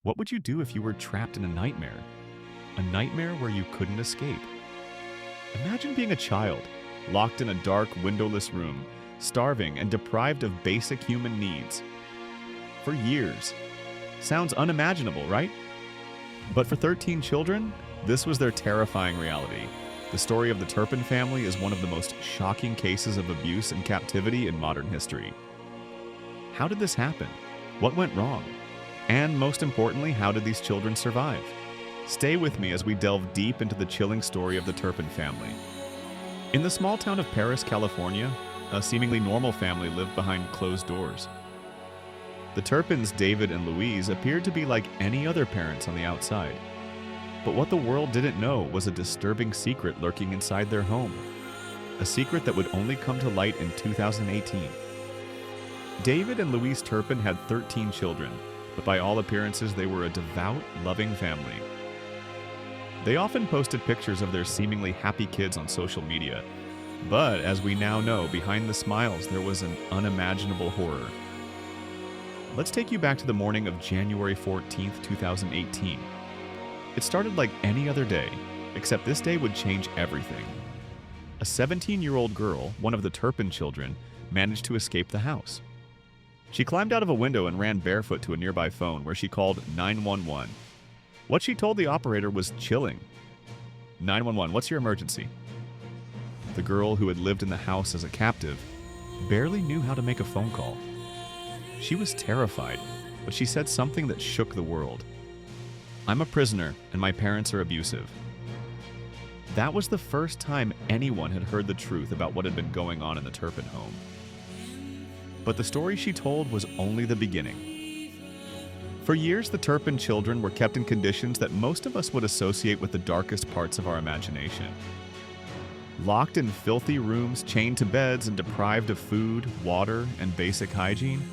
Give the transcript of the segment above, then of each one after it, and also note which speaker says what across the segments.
Speaker 1: What would you do if you were trapped in a nightmare? A nightmare where you couldn't escape. Imagine being a child, locked in a dark, windowless room, starving and deprived of basic human needs. For years. Sounds unimaginable, right? But for 13 children, this was their terrifying reality. The story of the Turpin family is one of the most shocking cases of abuse and captivity in modern history. How did this happen? What went wrong? And most importantly, how did these children survive? Stay with me as we delve deep into the chilling story of the Turpin family. In the small town of Perris, California, a seemingly normal family lived behind closed doors. The Turpins, David and Louise, appeared to be like any other parents on the outside. But what the world didn't know was a disturbing secret lurking inside their home. A secret that would only come to light in 2018. David and Louise Turpin had 13 children, but by all appearances they were a devout, loving family. They often posted pictures of their seemingly happy kids on social media. But as we now know, behind the smiles there was an unimaginable horror. Let's take you back to the morning of January 14th, 2018. It started like any other day, except this day would change everything. A 17-year-old girl, one of the Turpin children, managed to escape the house. She climbed out of a window and ran barefoot to a nearby phone where she called 911. What she told the operator was chilling. 911, what's your emergency? The girl, who had lived in the house as a captive, barely knew how to make a phone call. She was terrified, but she said something that shook the world. I'm a prisoner, and my parents are abusive. That was the first time anyone had heard the truth about what had been going on in the Turpin home. But the story she told was only the beginning. For years, the Turpin children were kept in conditions that most of us would associate with the darkest parts of our imagination. Locked in filthy rooms, chained to beds, and deprived of food, water, and basic hygiene,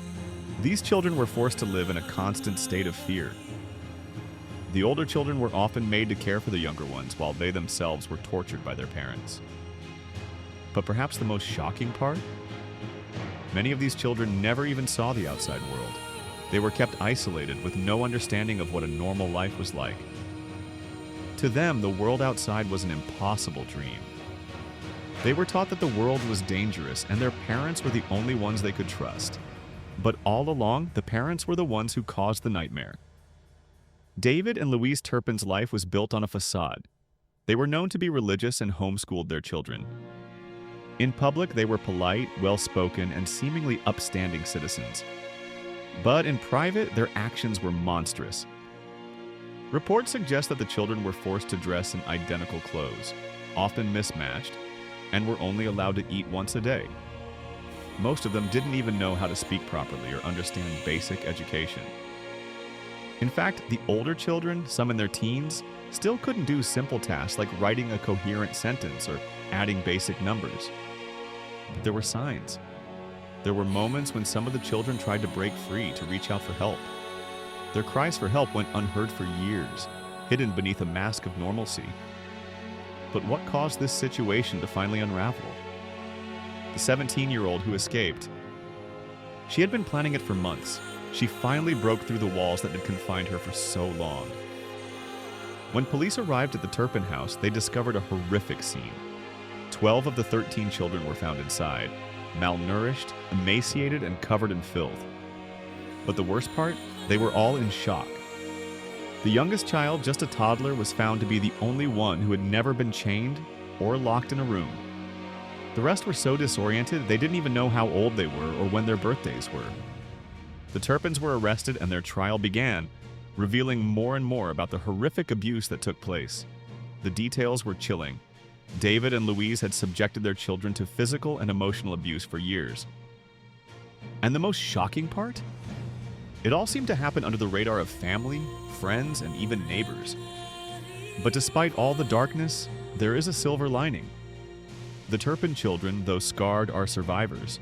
Speaker 1: these children were forced to live in a constant state of fear. The older children were often made to care for the younger ones while they themselves were tortured by their parents. But perhaps the most shocking part? Many of these children never even saw the outside world. They were kept isolated with no understanding of what a normal life was like. To them, the world outside was an impossible dream. They were taught that the world was dangerous and their parents were the only ones they could trust. But all along, the parents were the ones who caused the nightmare. David and Louise Turpin's life was built on a facade. They were known to be religious and homeschooled their children. In public, they were polite, well-spoken, and seemingly upstanding citizens. But in private, their actions were monstrous. Reports suggest that the children were forced to dress in identical clothes, often mismatched, and were only allowed to eat once a day. Most of them didn't even know how to speak properly or understand basic education. In fact, the older children, some in their teens, still couldn't do simple tasks like writing a coherent sentence or adding basic numbers. But there were signs. There were moments when some of the children tried to break free to reach out for help. Their cries for help went unheard for years, hidden beneath a mask of normalcy. But what caused this situation to finally unravel? The 17-year-old who escaped. She had been planning it for months. She finally broke through the walls that had confined her for so long. When police arrived at the Turpin house, they discovered a horrific scene. 12 of the 13 children were found inside, malnourished, emaciated, and covered in filth. But the worst part? They were all in shock. The youngest child, just a toddler, was found to be the only one who had never been chained or locked in a room. The rest were so disoriented they didn't even know how old they were or when their birthdays were. The Turpins were arrested and their trial began, revealing more and more about the horrific abuse that took place. The details were chilling. David and Louise had subjected their children to physical and emotional abuse for years. And the most shocking part? It all seemed to happen under the radar of family, friends, and even neighbors. But despite all the darkness, there is a silver lining. The Turpin children, though scarred, are survivors.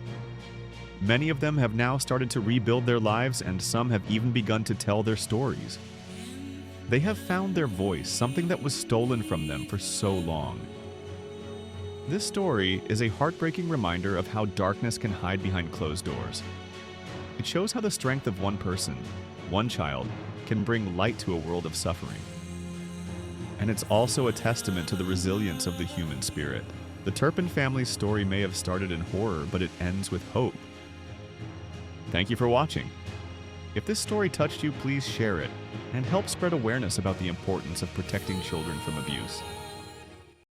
Speaker 1: Many of them have now started to rebuild their lives, and some have even begun to tell their stories. They have found their voice, something that was stolen from them for so long. This story is a heartbreaking reminder of how darkness can hide behind closed doors. It shows how the strength of one person, one child, can bring light to a world of suffering. And it's also a testament to the resilience of the human spirit. The Turpin family's story may have started in horror, but it ends with hope. Thank you for watching. If this story touched you, please share it and help spread awareness about the importance of protecting children from abuse.